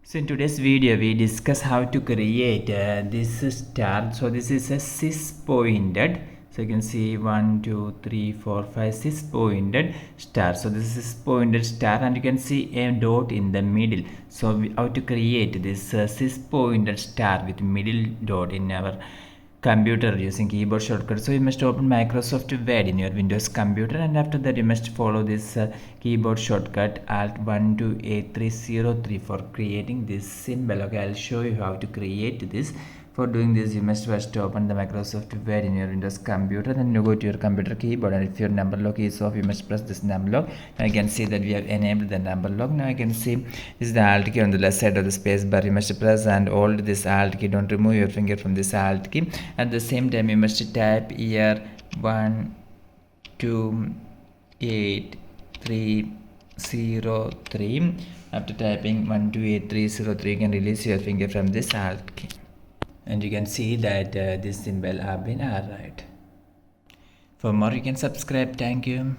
So in today's video we discuss how to create this star. So this is a 6 pointed, so you can see 1 2 3 4 5 6 pointed star. So this is 6 pointed star and you can see a dot in the middle. So how to create this 6 pointed star with middle dot in our computer using keyboard shortcut. So you must open Microsoft Word in your Windows computer, and after that you must follow this keyboard shortcut Alt 128303 for creating this symbol. Okay, I'll show you how to create this. For doing this, you must first open the Microsoft Word in your Windows computer, then you go to your computer keyboard, and if your number lock is off, you must press this number lock. Now you can see that we have enabled the number lock. Now you can see this is the Alt key on the left side of the space bar. You must press and hold this Alt key. Don't remove your finger from this Alt key. At the same time, you must type here 1 2 8 3 0 3. After typing 1 2 8 3 0 3, you can release your finger from this Alt key, and you can see that this symbol have been alright. For more you can subscribe. Thank you.